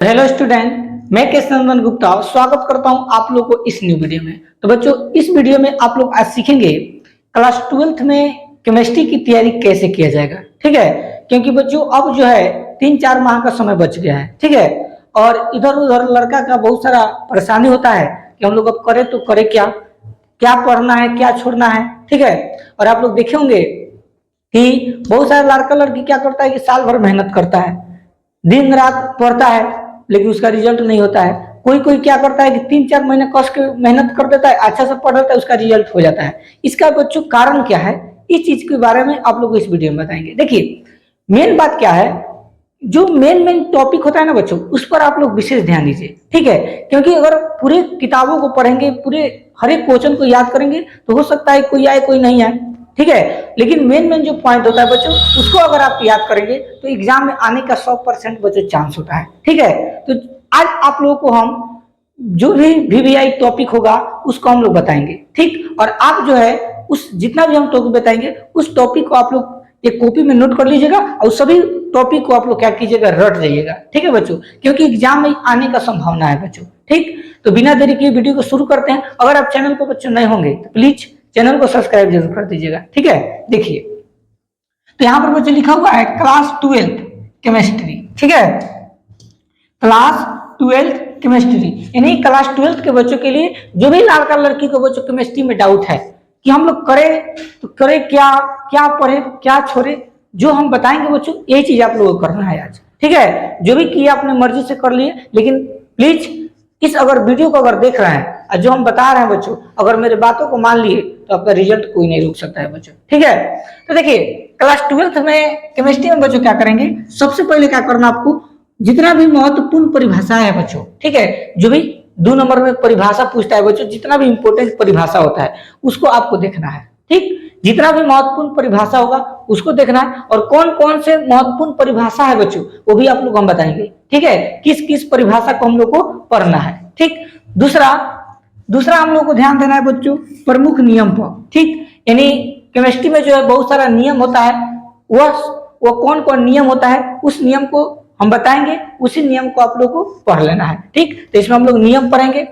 Hello student, मैं केशव गुप्ता स्वागत करता हूं आप लोगों को इस न्यू वीडियो में। तो बच्चों, इस वीडियो में आप लोग आज सीखेंगे क्लास 12th में केमिस्ट्री की तैयारी कैसे किया जाएगा। ठीक है, क्योंकि बच्चों अब जो है 3-4 माह का समय बच गया है। ठीक है, और इधर उधर लड़का का बहुत सारा परेशानी होता है कि हम लोग अब करें तो करें क्या, क्या पढ़ना है, क्या छोड़ना है। ठीक है, और आप लोग देखे होंगे कि बहुत सारा लड़का लड़की क्या करता है कि साल भर मेहनत करता है, दिन रात पढ़ता है, लेकिन उसका रिजल्ट नहीं होता है। कोई कोई क्या करता है कि 3-4 महीने कस के मेहनत कर देता है, अच्छा से पढ़ देता है, उसका रिजल्ट हो जाता है। इसका बच्चों कारण क्या है, इस चीज के बारे में आप लोग इस वीडियो में बताएंगे। देखिए, मेन बात क्या है, जो मेन टॉपिक होता है ना बच्चों, उस पर आप लोग विशेष ध्यान दीजिए। ठीक है, क्योंकि अगर पूरे किताबों को पढ़ेंगे, पूरे हर एक क्वेश्चन को याद करेंगे तो हो सकता है कोई आए कोई नहीं आए। ठीक है, लेकिन मेन जो पॉइंट होता है बच्चों, उसको अगर आप याद करेंगे तो एग्जाम में आने का 100% बच्चों चांस होता है। ठीक है, तो आज आप लोगों को हम जो भी वीवीआई टॉपिक होगा उसको हम लोग बताएंगे। ठीक, और आप जो है उस जितना भी हम टॉपिक बताएंगे उस टॉपिक को आप लोग एक कॉपी में नोट कर लीजिएगा और सभी टॉपिक को आप लोग क्या कीजिएगा, रट जाइएगा। ठीक है बच्चों, क्योंकि एग्जाम में आने का संभावना है बच्चों। ठीक, तो बिना देरी के वीडियो को शुरू करते हैं। अगर आप चैनल पर बच्चों नए होंगे तो प्लीज चैनल को सब्सक्राइब जरूर कर दीजिएगा। ठीक है, देखिए तो यहाँ पर बच्चों लिखा हुआ है क्लास 12 केमिस्ट्री। ठीक है, क्लास 12 केमिस्ट्री, यानी क्लास 12 के बच्चों के लिए जो भी लड़का लड़की को बच्चों केमिस्ट्री में डाउट है कि हम लोग करें तो करें क्या, क्या पढ़े क्या छोड़े, जो हम बताएंगे बच्चों यही चीज आप लोगों को करना है आज। ठीक है, जो भी किया अपने मर्जी से कर लिए, लेकिन प्लीज इस अगर वीडियो को अगर देख रहे हैं और जो हम बता रहे हैं बच्चों, अगर मेरे बातों को मान लिए तो आपका रिजल्ट कोई नहीं रोक सकता है बच्चों। ठीक है, तो देखिए क्लास 12th में केमिस्ट्री में बच्चों क्या करेंगे, सबसे पहले क्या करना आपको, जितना भी महत्वपूर्ण परिभाषा है बच्चों, ठीक है, जो भी 2 नंबर में परिभाषा पूछता है बच्चों, जितना भी इंपोर्टेंट परिभाषा होता है उसको आपको देखना है। ठीक, जितना भी महत्वपूर्ण परिभाषा होगा उसको देखना है, और कौन कौन से महत्वपूर्ण परिभाषा है बच्चों वो भी आप लोग हम बताएंगे। ठीक है, किस किस परिभाषा को हम लोग को पढ़ना है। ठीक, दूसरा हम लोग को ध्यान देना है बच्चों प्रमुख नियम पर। ठीक, यानी केमिस्ट्री में जो है बहुत सारा नियम होता है, वो कौन कौन नियम होता है उस नियम को हम बताएंगे, उसी नियम को आप लोग को पढ़ लेना है। ठीक, तो इसमें हम लोग नियम पढ़ेंगे।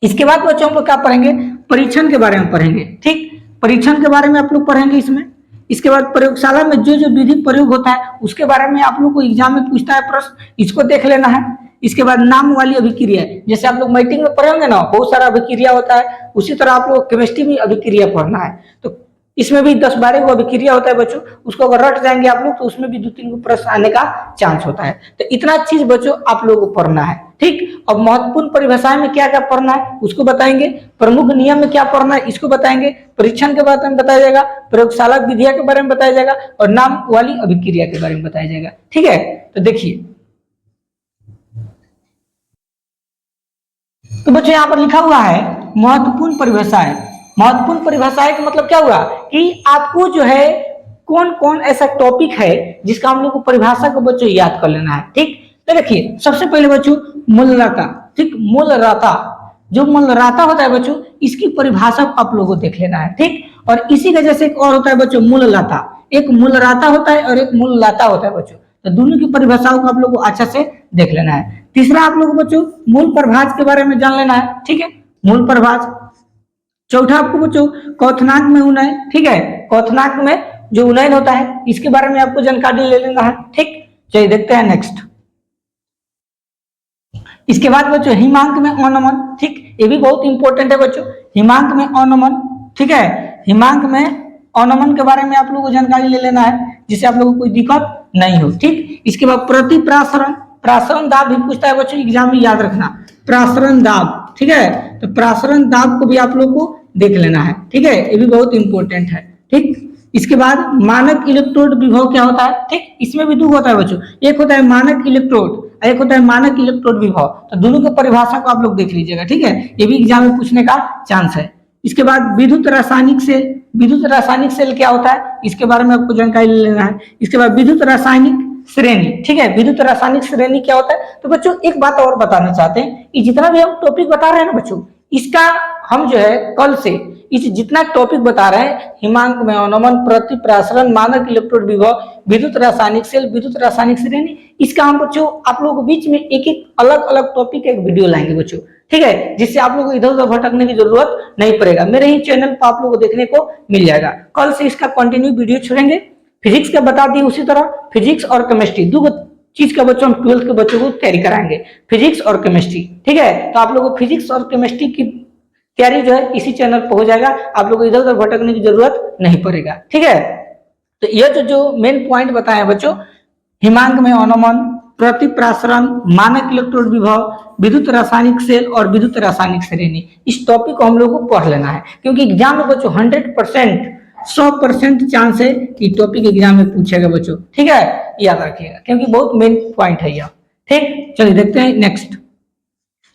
इसके बाद बच्चों हम लोग क्या पढ़ेंगे, परीक्षण के बारे में पढ़ेंगे। ठीक, परीक्षण के बारे में आप लोग पढ़ेंगे इसमें। इसके बाद प्रयोगशाला में जो जो विधि प्रयोग होता है उसके बारे में आप लोग को एग्जाम में पूछता है प्रश्न, इसको देख लेना है। इसके बाद नाम वाली अभिक्रिया, जैसे आप लोग मैट्रिक में पढ़ेंगे ना, बहुत सारा अभिक्रिया होता है, उसी तरह आप लोग केमिस्ट्री में अभिक्रिया पढ़ना है। तो इसमें भी 10-12 को अभिक्रिया होता है बच्चों, उसको अगर रट जाएंगे आप लोग तो उसमें भी 2-3 को प्रश्न आने का चांस होता है। तो इतना चीज बच्चों आप लोगों को पढ़ना है। ठीक, अब महत्वपूर्ण परिभाषाएं में क्या क्या पढ़ना है उसको बताएंगे, प्रमुख नियम में क्या पढ़ना है इसको बताएंगे, परीक्षण के बारे में बताया जाएगा, प्रयोगशाला विधिया के बारे में बताया जाएगा, और नाम वाली अभिक्रिया के बारे में बताया जाएगा। ठीक है, तो देखिए तो बच्चों यहाँ पर लिखा हुआ है महत्वपूर्ण परिभाषाएं। महत्वपूर्ण परिभाषाएं का मतलब क्या हुआ कि आपको जो है कौन कौन ऐसा टॉपिक है जिसका हम लोग को परिभाषा को बच्चों याद कर लेना है। ठीक, तो देखिए सबसे पहले बच्चों मूलराता। ठीक, मूलराता, जो मूलराता होता है बच्चों इसकी परिभाषा आप लोगों को देख लेना है। ठीक, और इसी वजह से एक और होता है बच्चों मूललाता, एक मूलराता होता है और एक मूललाता होता है बच्चों, तो दोनों की परिभाषाओं को आप लोग को अच्छा से देख लेना है। तीसरा आप लोग बच्चों मूल प्रभाज के बारे में जान लेना है। ठीक है, मूल प्रभाज। चौथा आपको बच्चों क्वथनांक में उन्नयन। ठीक है, क्वथनांक में जो उन्नयन होता है इसके बारे में आपको जानकारी ले लेना है। ठीक, चलिए देखते हैं नेक्स्ट। इसके बाद बच्चों हिमांक में अनमन। ठीक, ये भी बहुत इंपॉर्टेंट है बच्चों, हिमांक में अनमन। ठीक है, हिमांक में अनमन के बारे में आप लोगों को जानकारी ले लेना है जिससे आप लोगों को कोई दिक्कत नहीं हो। ठीक, इसके बाद प्रतिप्रासरण, प्रासरण दाब भी पूछता है बच्चों एग्जाम में, याद रखना प्रासरण दाब। ठीक है, तो प्रासरण दाब को भी आप लोग को देख लेना है। ठीक है, ये भी बहुत इंपॉर्टेंट है। ठीक, इसके बाद मानक इलेक्ट्रोड विभव क्या होता है। ठीक, इसमें भी 2 होता है बच्चों, एक होता है मानक इलेक्ट्रोड, एक होता है मानक इलेक्ट्रोड विभव, तो दोनों की परिभाषा को आप लोग देख लीजिएगा। ठीक है, ये भी एग्जाम में पूछने का चांस है। इसके बाद विद्युत रासायनिक सेल, विद्युत रासायनिक सेल क्या होता है इसके बारे में आपको जानकारी ले लेना है। इसके बाद विद्युत रासायनिक श्रेणी। ठीक है, विद्युत रासायनिक श्रेणी क्या होता है, तो बच्चों एक बात और बताना चाहते हैं कि जितना भी हम टॉपिक बता रहे हैं ना बच्चों, इसका हम जो है कल से इस जितना टॉपिक बता रहे हैं, हिमांक में अवनमन, प्रति प्रासरण, मानक इलेक्ट्रोड विभव, विद्युत रासायनिक सेल, विद्युत रासायनिक श्रेणी, इसका हम बच्चों आप लोगों के बीच में एक एक अलग अलग टॉपिक का एक वीडियो लाएंगे बच्चों, ठीक है, जिससे आप लोगों को इधर उधर भटकने की जरूरत नहीं पड़ेगा। मेरे ही चैनल पर आप लोगों को देखने को मिल जाएगा। कल से इसका कंटिन्यू वीडियो छोड़ेंगे। फिजिक्स का बता दी, उसी तरह फिजिक्स और केमिस्ट्री दो चीज का बच्चों हम 12th के बच्चों को तैयारी कराएंगे, फिजिक्स और केमिस्ट्री, ठीक है। तो आप लोगों को फिजिक्स और केमिस्ट्री की तैयारी जो है इसी चैनल पर हो जाएगा, आप लोगों को इधर उधर भटकने की जरूरत नहीं पड़ेगा, ठीक है। तो यह जो मेन पॉइंट बताया बच्चों, हिमांक में अवनमन, प्रति प्रासरण, मानक इलेक्ट्रोड विभव, विद्युत रासायनिक सेल और विद्युत रासायनिक श्रेणी, इस टॉपिक को हम लोग को पढ़ लेना है, क्योंकि एग्जाम में बच्चों 100% चांस है कि टॉपिक एग्जाम में पूछेगा बच्चों, ठीक है, याद रखिएगा, क्योंकि बहुत मेन पॉइंट है यह, ठीक। चलिए देखते हैं नेक्स्ट।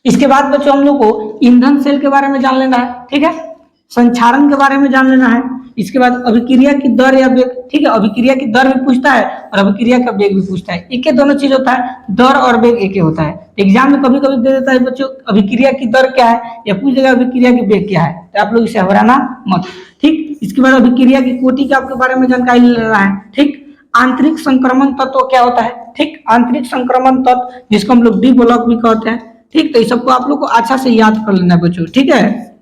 इसके बाद बच्चों हम लोग को ईंधन सेल के बारे में जान लेना है, ठीक है, संचारण के बारे में जान लेना है। इसके बाद अभिक्रिया की दर या वेग, ठीक है, अभिक्रिया की दर भी पूछता है और अभिक्रिया का वेग भी पूछता है। एक दोनों चीज होता है, दर और वेग एक होता है। एग्जाम में कभी कभी दे देता है बच्चों अभिक्रिया की दर क्या है, या पूछ देगा अभिक्रिया की वेग क्या है, तो आप लोग इसे घबराना मत, ठीक। इसके बाद अभिक्रिया की कोटि के आपके बारे में जानकारी लेना है, ठीक। आंतरिक संक्रमण तत्व क्या होता है, ठीक, आंतरिक संक्रमण तत्व जिसको हम लोग डी ब्लॉक भी कहते हैं, ठीक। तो इस सबको आप लोग को अच्छा से याद कर लेना है बच्चों, ठीक है।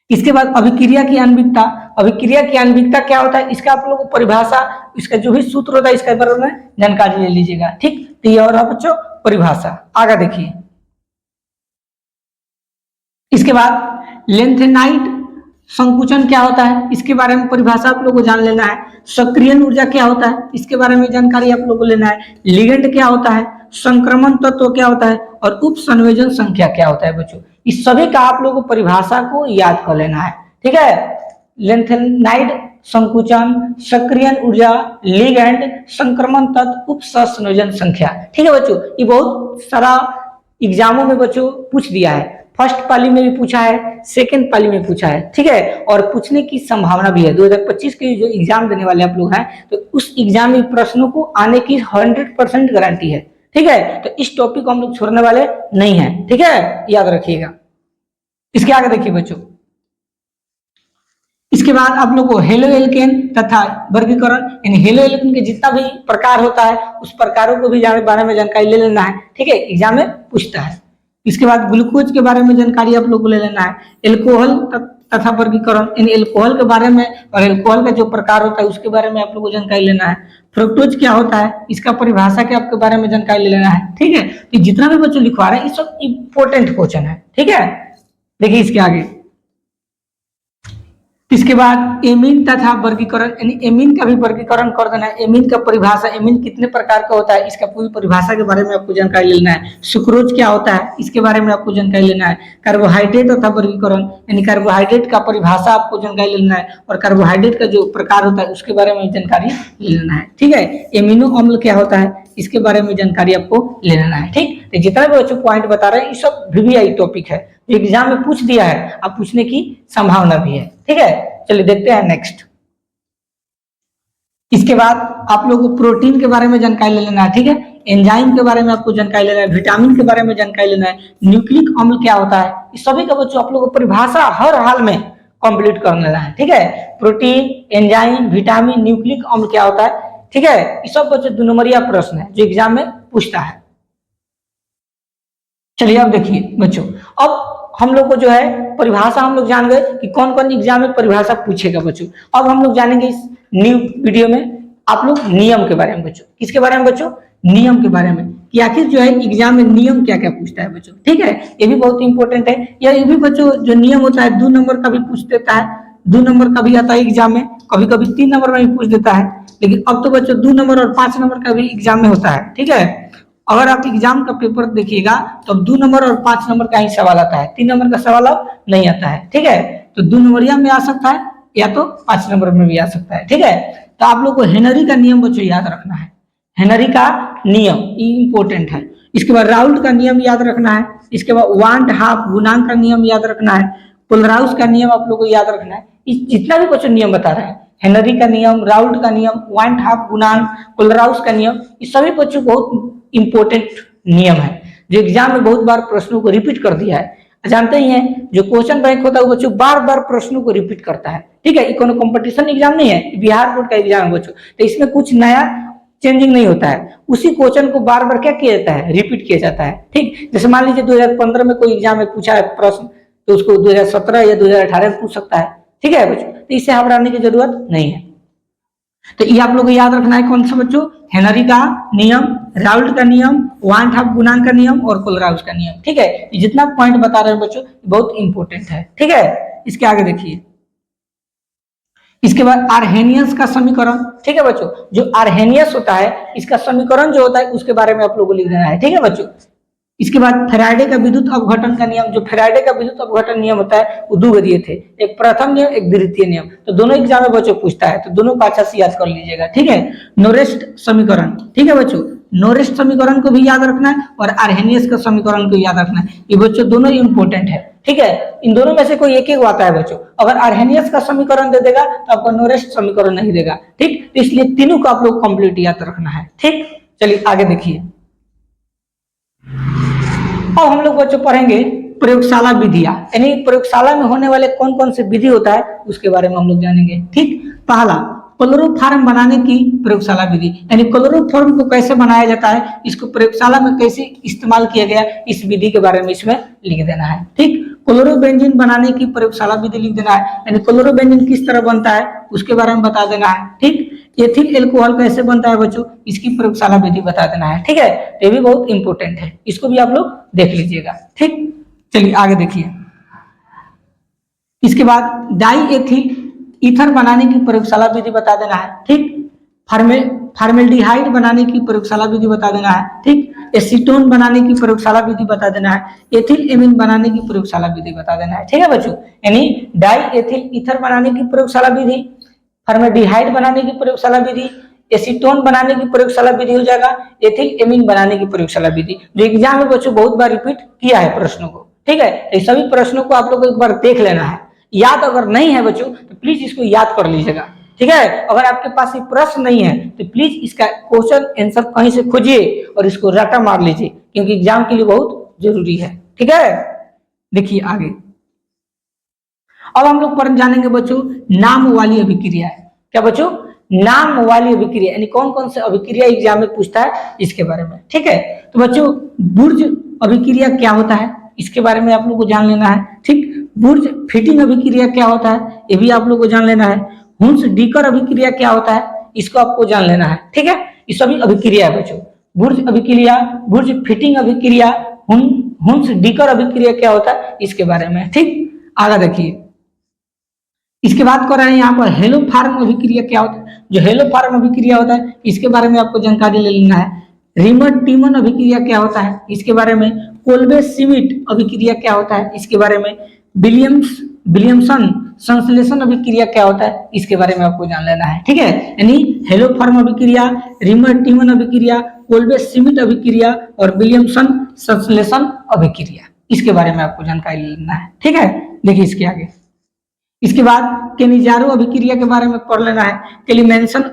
इसके बाद अभिक्रिया की आणविकता, अभिक्रिया की आणविकता क्या होता है, इसका आप लोगों को परिभाषा, इसका जो भी सूत्र होता है इसके बारे में जानकारी ले लीजिएगा, ठीक। तो ये और बच्चों परिभाषा, आगे देखिए। इसके बाद लेंथेनाइट संकुचन क्या होता है, इसके बारे में परिभाषा आप लोगों को जान लेना है। सक्रियण ऊर्जा क्या होता है, इसके बारे में जानकारी आप लोगों को लेना है। लिगेंड क्या होता है, संक्रमण तत्व क्या होता है और उप संयोजन संख्या क्या होता है बच्चों, इस सभी का आप लोगों को परिभाषा को याद कर लेना है, ठीक है। लेंथेनाइड संकुचन, सक्रियण ऊर्जा, लिगेंड, संक्रमण तत्व, उप संयोजन संख्या, ठीक है बच्चों। ये बहुत सारा एग्जामों में बच्चों पूछ दिया है, फर्स्ट पाली में भी पूछा है, सेकंड पाली में पूछा है, ठीक है, और पूछने की संभावना भी है। 2025 के जो एग्जाम देने वाले आप लोग हैं, तो उस एग्जाम में प्रश्नों को आने की 100% गारंटी है, ठीक है। तो इस टॉपिक को हम लोग छोड़ने वाले नहीं है, ठीक है, याद रखिएगा। इसके आगे देखिए बच्चों, इसके बाद आप लोग को हेलो एल्केन तथा वर्गीकरण, यानी हेलो एल्केन के जितना भी प्रकार होता है उस प्रकारों को भी बारे में जानकारी ले लेना है, ठीक है, एग्जाम में पूछता है। इसके बाद ग्लूकोज के बारे में जानकारी आप लोग को ले लेना है। एल्कोहल तथा वर्गीकरण, यानी एल्कोहल के बारे में और एल्कोहल का जो प्रकार होता है उसके बारे में आप लोग को जानकारी लेना है। फ्रुक्टोज क्या होता है, इसका परिभाषा के आपके बारे में जानकारी ले लेना है, ठीक है। तो जितना भी बच्चों लिखवा रहे हैं ये सब इंपॉर्टेंट क्वेश्चन है, ठीक है। देखिए इसके आगे, इसके बाद एमीन तथा वर्गीकरण, यानी एमीन का भी वर्गीकरण कर देना है। एमीन का परिभाषा, एमीन कितने प्रकार का होता है इसका पूरी परिभाषा के बारे में आपको जानकारी लेना है। सुक्रोज क्या होता है इसके बारे में आपको जानकारी लेना है। कार्बोहाइड्रेट तथा वर्गीकरण, यानी कार्बोहाइड्रेट का परिभाषा आपको जानकारी लेना है और कार्बोहाइड्रेट का जो प्रकार होता है उसके बारे में जानकारी लेना है, ठीक है। एमिनो अम्ल क्या होता है इसके बारे में जानकारी आपको ले लेना है, ठीक। तो जितना भी बच्चों पॉइंट बता रहे हैं ये सब VVI टॉपिक है, एग्जाम में पूछ दिया है, अब पूछने की संभावना भी है, ठीक है। चलिए देखते हैं नेक्स्ट। इसके बाद आप लोगों को प्रोटीन के बारे में जानकारी ले लेना है, ठीक है। एंजाइम के बारे में आपको जानकारी लेना है, विटामिन के बारे में जानकारी लेना है। न्यूक्लिक अम्ल क्या होता है, इस सभी का बच्चों आप लोगों को परिभाषा हर हाल में कंप्लीट कर लेना है, ठीक है। प्रोटीन, एंजाइम, विटामिन, न्यूक्लिक अम्ल क्या होता है, ठीक है। ये सब बच्चों 2 नंबरिया प्रश्न है जो एग्जाम में पूछता है। चलिए अब देखिए बच्चों, अब हम लोग को जो है परिभाषा हम लोग जान गए कि कौन कौन एग्जाम में परिभाषा पूछेगा बच्चों। अब हम लोग जानेंगे इस न्यू वीडियो में आप लोग नियम के बारे में बच्चों। किसके बारे में बच्चों, नियम के बारे में, कि आखिर जो है एग्जाम में नियम क्या क्या पूछता है बच्चों, ठीक है। ये भी बहुत इंपॉर्टेंट है। या ये भी बच्चों जो नियम होता है 2 नंबर का भी पूछ देता है, 2 नंबर का भी आता है एग्जाम में, कभी कभी 3 नंबर में भी पूछ देता है, लेकिन अब तो बच्चों 2 नंबर और 5 नंबर का भी एग्जाम में होता है, ठीक है। अगर आप एग्जाम का पेपर देखिएगा तो 2 नंबर और 5 नंबर का ही सवाल आता है, 3 नंबर का सवाल अब नहीं आता है, ठीक है। तो 2 नंबरिया में आ सकता है या तो 5 नंबर में भी आ सकता है, ठीक है। तो आप लोग को हेनरी का नियम बच्चों याद रखना है, हेनरी का नियम इंपॉर्टेंट है। इसके बाद राउल्ट का नियम याद रखना है। इसके बाद 1/2 गुणांक का नियम याद रखना है। कोलराउस का नियम आप लोग को याद रखना है। जितना भी बच्चों नियम बता रहे हैं, हेनरी का नियम, राउल्ट का नियम, 1/2 गुणांक, कोलराउस का नियम, ये सभी बच्चों बहुत इंपॉर्टेंट नियम है जो एग्जाम में बहुत बार प्रश्नों को रिपीट कर दिया है। जानते ही हैं जो क्वेश्चन बैंक होता है वो बच्चों बार बार प्रश्नों को रिपीट करता है। ठीक है, कोनो कंपटीशन एग्जाम नहीं है, बिहार बोर्ड का एग्जाम है बच्चों, तो इसमें कुछ नया चेंजिंग नहीं होता है, उसी क्वेश्चन को बार बार क्या किया जाता है, रिपीट किया जाता है। ठीक, जैसे मान लीजिए 2015 में कोई एग्जाम में पूछा है प्रश्न, तो उसको 2017 या 2018 में पूछ सकता है। ठीक है बच्चों, तो इससे घबराने की जरूरत नहीं है। तो ये आप लोगों को याद रखना है कौन सा बच्चों, हेनरी का नियम, राउल्ट का नियम, वान हाफ गुणांक का नियम और कोलराउस का नियम। ठीक है, ये जितना पॉइंट बता रहे हैं बच्चों बहुत इंपॉर्टेंट है। ठीक है, इसके आगे देखिए, इसके बाद आर्हेनियस का समीकरण। ठीक है बच्चों, जो आर्हेनियस होता है इसका समीकरण जो होता है उसके बारे में आप लोगों को लिख देना है। ठीक है बच्चों, इसके बाद फैराडे का विद्युत अपघटन का नियम, जो फैराडे का विद्युत अपघटन नियम होता है वो दो गरीय थे, एक प्रथम नियम एक द्वितीय नियम, तो दोनों एग्जाम में बच्चों पूछता है, तो दोनों को अच्छा से याद कर लीजिएगा। ठीक है, नोरेस्ट समीकरण। ठीक है बच्चों, नोरेस्ट समीकरण को भी याद रखना है और आर्हेनियस का समीकरण को याद रखना है, ये बच्चों दोनों ही इंपॉर्टेंट है। ठीक है, इन दोनों में से कोई एक एक आता है बच्चों, अगर आर्हेनियस का समीकरण दे देगा तो आपको नोरेस्ट समीकरण नहीं देगा। ठीक, तो इसलिए तीनों को आप लोग कंप्लीट याद रखना है। ठीक, चलिए आगे देखिए, अब हम लोग बच्चों पढ़ेंगे प्रयोगशाला विधियां, यानी प्रयोगशाला में होने वाले कौन कौन से विधि होता है उसके बारे में हम लोग जानेंगे। ठीक, पहला क्लोरोफॉर्म बनाने की प्रयोगशाला विधि, यानी क्लोरोफॉर्म को कैसे बनाया जाता है, इसको प्रयोगशाला में कैसे इस्तेमाल किया गया, इस विधि के बारे में इसमें लिख देना है। ठीक, क्लोरोबेंजीन बनाने की प्रयोगशाला विधि लिख देना है, यानी क्लोरोबेंजीन किस तरह बनता है उसके बारे में बता देना है। ठीक, एथिल एल्कोहल कैसे बनता है बच्चों, इसकी प्रयोगशाला विधि बता देना है। ठीक है, ये भी बहुत इंपॉर्टेंट है, इसको भी आप लोग देख लीजिएगा। ठीक, चलिए आगे देखिए, इसके बाद डाई एथिल ईथर बनाने की प्रयोगशाला विधि बता देना है। ठीक, फार्मेल्डिहाइड बनाने की प्रयोगशाला विधि बता देना है। ठीक, एसीटोन बनाने की प्रयोगशाला विधि बता देना है, एथिल एमीन बनाने की प्रयोगशाला विधि बता देना है। ठीक है बच्चों, यानी डाई एथिल ईथर बनाने की प्रयोगशाला विधि, फार्मेल्डिहाइड बनाने की प्रयोगशाला विधि, एसीटोन बनाने की प्रयोगशाला विधि हो जाएगा, एथिल एमीन बनाने की प्रयोगशाला विधि, जो एग्जाम में बच्चों बहुत बार रिपीट किया है प्रश्नों को। ठीक है, तो सभी प्रश्नों को आप लोग को एक बार देख लेना है, याद अगर नहीं है बच्चों तो प्लीज इसको याद कर लीजिएगा। ठीक है, अगर आपके पास ये प्रश्न नहीं है तो प्लीज इसका क्वेश्चन आंसर कहीं से खोजिए और इसको रटा मार लीजिए, क्योंकि एग्जाम के लिए बहुत जरूरी है। ठीक है, देखिए आगे, अब हम लोग पर जानेंगे बच्चों नाम वाली अभिक्रिया। क्या बच्चों, नाम वाली अभिक्रिया, यानी कौन कौन से अभिक्रिया एग्जाम में पूछता है इसके बारे में। ठीक है, तो बच्चों बुर्ज अभिक्रिया क्या होता है इसके बारे में आप लोग को जान लेना है। ठीक, बुर्ज फिटिंग अभिक्रिया क्या होता है ये भी आप लोग को जान लेना है। हुंस डीकर अभिक्रिया क्या होता है इसको आपको जान लेना है। ठीक है, ये सभी अभिक्रिया है बच्चों, बुर्ज अभिक्रिया, बुर्ज फिटिंग अभिक्रिया, हुंस डीकर अभिक्रिया क्या होता है इसके बारे में। ठीक, आगे देखिए, इसके बाद कर रहे हैं यहाँ पर हेलो फार्म अभिक्रिया क्या होता है, जो हेलो फार्म अभिक्रिया होता है इसके बारे में आपको जानकारी ले लेना है। रीमन टीमन अभिक्रिया क्या होता है इसके बारे में, कोल्बे सीमिट अभिक्रिया क्या होता है इसके बारे में, विलियमसन संश्लेषण अभिक्रिया क्या होता है इसके बारे में आपको जान लेना है। ठीक है, यानी हेलो फार्म अभिक्रिया, रीमन टीमन अभिक्रिया, कोल्बे सीमिट अभिक्रिया और विलियमसन संश्लेषण अभिक्रिया, इसके बारे में आपको जानकारी लेना है। ठीक है, देखिए इसके आगे, इसके बाद केनिजारो अभिक्रिया के बारे में पढ़ लेना है, क्लीमेंसन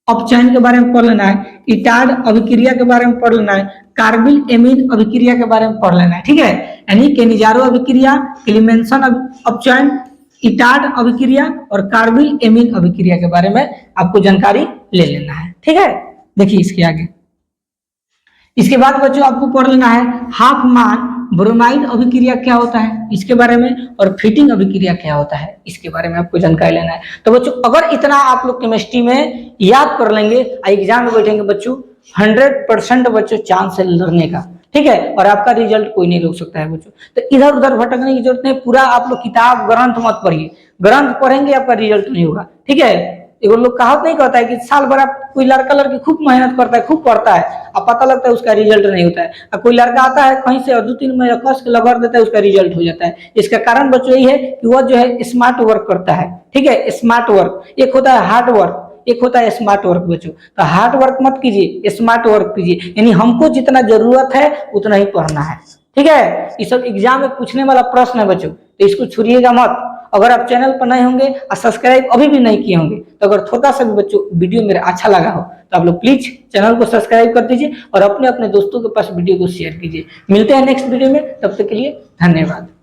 अपचयन के बारे में पढ़ लेना है, इटाड अभिक्रिया के बारे में पढ़ लेना है, कार्बिल एमीन अभिक्रिया के बारे में पढ़ लेना है। ठीक है, यानी केनिजारो अभिक्रिया, क्लीमेंसन अपचयन, इटाड अभिक्रिया और कार्बिल एमीन अभिक्रिया के बारे में आपको जानकारी ले लेना है। ठीक है, देखिए इसके आगे, इसके बाद बच्चों आपको पढ़ लेना है हाफमान ब्रोमाइड अभिक्रिया क्या होता है इसके बारे में, और फिटिंग अभिक्रिया क्या होता है इसके बारे में आपको जानकारी लेना है। तो बच्चों अगर इतना आप लोग केमिस्ट्री में याद कर लेंगे, एग्जाम में बैठेंगे बच्चों 100% बच्चों चांस है लड़ने का। ठीक है, और आपका रिजल्ट कोई नहीं रोक सकता है बच्चों। तो इधर उधर भटकने की जरूरत नहीं, पूरा आप लोग किताब ग्रंथ मत पढ़िए, ग्रंथ पढ़ेंगे आपका रिजल्ट नहीं होगा। ठीक है, एगो लोग कहावत नहीं कहता है कि साल भर आप कोई लड़का लड़की खूब मेहनत करता है, खूब पढ़ता है, अब पता लगता है उसका रिजल्ट नहीं होता है, और कोई लड़का आता है कहीं से और 2-3 महीना कस के लगड़ देता है, उसका रिजल्ट हो जाता है। इसका कारण बच्चों यही है कि वह जो है स्मार्ट वर्क करता है। ठीक है, स्मार्ट वर्क, एक होता है हार्ड वर्क, एक होता है स्मार्ट वर्क बच्चों। तो हार्ड वर्क मत कीजिए, स्मार्ट वर्क कीजिए, यानी हमको जितना जरूरत है उतना ही पढ़ना है। ठीक है, ये सब एग्जाम में पूछने वाला प्रश्न है बच्चों, तो इसको छुड़िएगा मत। अगर आप चैनल पर नए होंगे और सब्सक्राइब अभी भी नहीं किए होंगे, तो अगर थोड़ा सा भी बच्चों वीडियो मेरा अच्छा लगा हो तो आप लोग प्लीज चैनल को सब्सक्राइब कर दीजिए और अपने अपने दोस्तों के पास वीडियो को शेयर कीजिए। मिलते हैं नेक्स्ट वीडियो में, तब तक के लिए धन्यवाद।